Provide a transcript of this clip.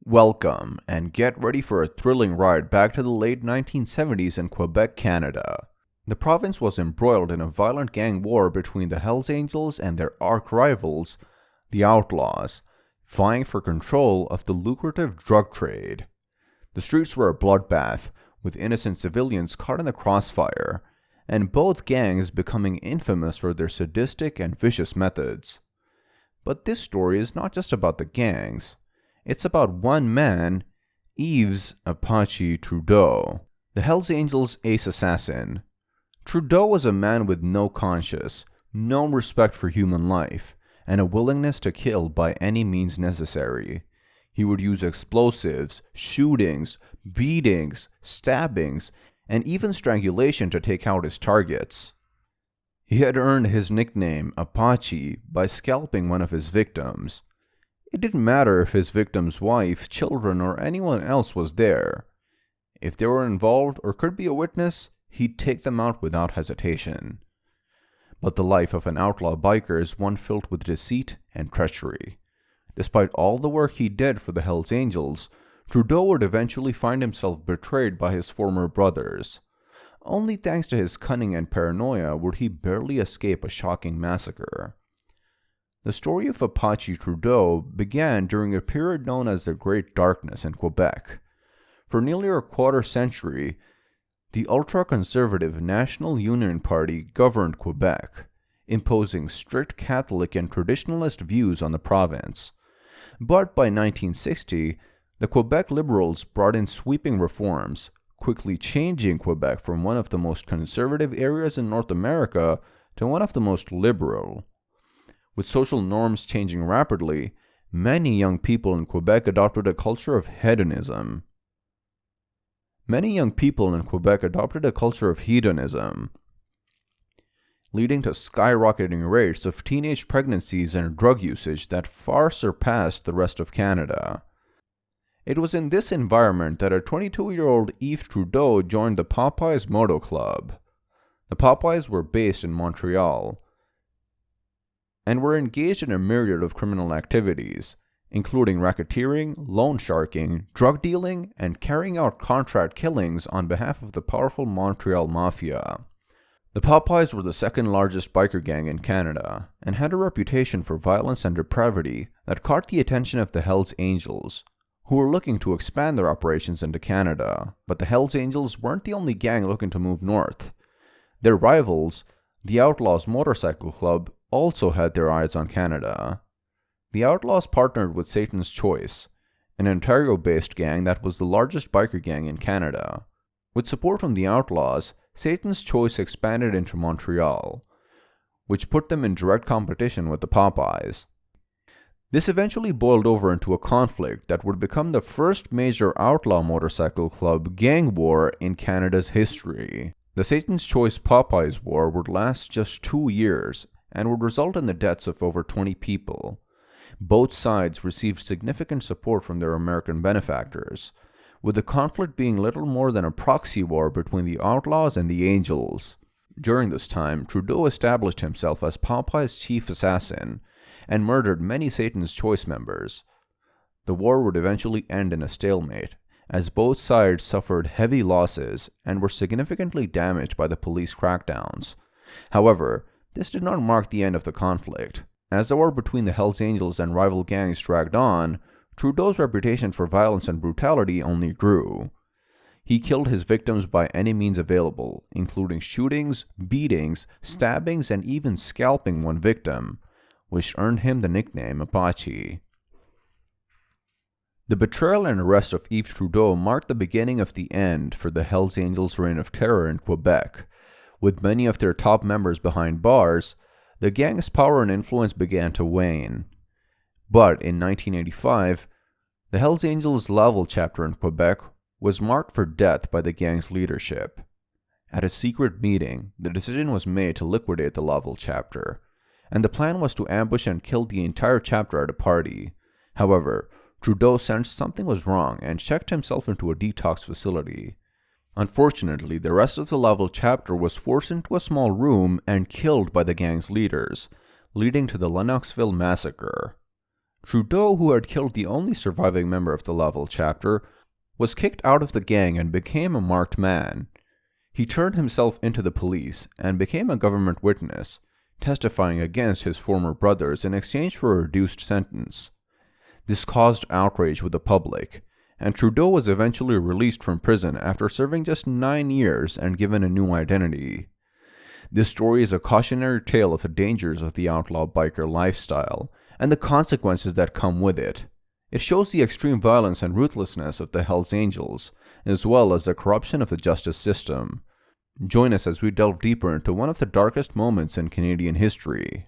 Welcome, and get ready for a thrilling ride back to the late 1970s in Quebec, Canada. The province was embroiled in a violent gang war between the Hells Angels and their arch-rivals, the Outlaws, vying for control of the lucrative drug trade. The streets were a bloodbath, with innocent civilians caught in the crossfire, and both gangs becoming infamous for their sadistic and vicious methods. But this story is not just about the gangs. It's about one man, Yves Apache Trudeau, the Hells Angels' ace assassin. Trudeau was a man with no conscience, no respect for human life, and a willingness to kill by any means necessary. He would use explosives, shootings, beatings, stabbings, and even strangulation to take out his targets. He had earned his nickname Apache by scalping one of his victims. It didn't matter if his victim's wife, children, or anyone else was there. If they were involved or could be a witness, he'd take them out without hesitation. But the life of an outlaw biker is one filled with deceit and treachery. Despite all the work he did for the Hells Angels, Trudeau would eventually find himself betrayed by his former brothers. Only thanks to his cunning and paranoia would he barely escape a shocking massacre. The story of Apache Trudeau began during a period known as the Great Darkness in Quebec. For nearly a quarter century, the ultra-conservative National Union Party governed Quebec, imposing strict Catholic and traditionalist views on the province. But by 1960, the Quebec Liberals brought in sweeping reforms, quickly changing Quebec from one of the most conservative areas in North America to one of the most liberal. With social norms changing rapidly, many young people in Quebec adopted a culture of hedonism. Leading to skyrocketing rates of teenage pregnancies and drug usage that far surpassed the rest of Canada. It was in this environment that a 22-year-old Yves Trudeau joined the Popeyes Moto Club. The Popeyes were based in Montreal and were engaged in a myriad of criminal activities, including racketeering, loan sharking, drug dealing, and carrying out contract killings on behalf of the powerful Montreal Mafia. The Popeyes were the second largest biker gang in Canada, and had a reputation for violence and depravity that caught the attention of the Hells Angels, who were looking to expand their operations into Canada. But the Hells Angels weren't the only gang looking to move north. Their rivals, the Outlaws Motorcycle Club, also had their eyes on Canada. The Outlaws partnered with Satan's Choice, an Ontario-based gang that was the largest biker gang in Canada. With support from the Outlaws, Satan's Choice expanded into Montreal, which put them in direct competition with the Popeyes. This eventually boiled over into a conflict that would become the first major outlaw motorcycle club gang war in Canada's history. The Satan's Choice Popeyes War would last just 2 years and would result in the deaths of over 20 people. Both sides received significant support from their American benefactors, with the conflict being little more than a proxy war between the Outlaws and the Angels. During this time, Trudeau established himself as Popeye's chief assassin and murdered many Satan's Choice members. The war would eventually end in a stalemate, as both sides suffered heavy losses and were significantly damaged by the police crackdowns. However, this did not mark the end of the conflict. As the war between the Hells Angels and rival gangs dragged on, Trudeau's reputation for violence and brutality only grew. He killed his victims by any means available, including shootings, beatings, stabbings, and even scalping one victim, which earned him the nickname Apache. The betrayal and arrest of Yves Trudeau marked the beginning of the end for the Hells Angels' reign of terror in Quebec. With many of their top members behind bars, the gang's power and influence began to wane. But in 1985, the Hells Angels' Laval chapter in Quebec was marked for death by the gang's leadership. At a secret meeting, the decision was made to liquidate the Laval chapter, and the plan was to ambush and kill the entire chapter at a party. However, Trudeau sensed something was wrong and checked himself into a detox facility. Unfortunately, the rest of the Laval chapter was forced into a small room and killed by the gang's leaders, leading to the Lennoxville massacre. Trudeau, who had killed the only surviving member of the Laval chapter, was kicked out of the gang and became a marked man. He turned himself into the police and became a government witness, testifying against his former brothers in exchange for a reduced sentence. This caused outrage with the public, and Trudeau was eventually released from prison after serving just 9 years and given a new identity. This story is a cautionary tale of the dangers of the outlaw biker lifestyle and the consequences that come with it. It shows the extreme violence and ruthlessness of the Hells Angels, as well as the corruption of the justice system. Join us as we delve deeper into one of the darkest moments in Canadian history.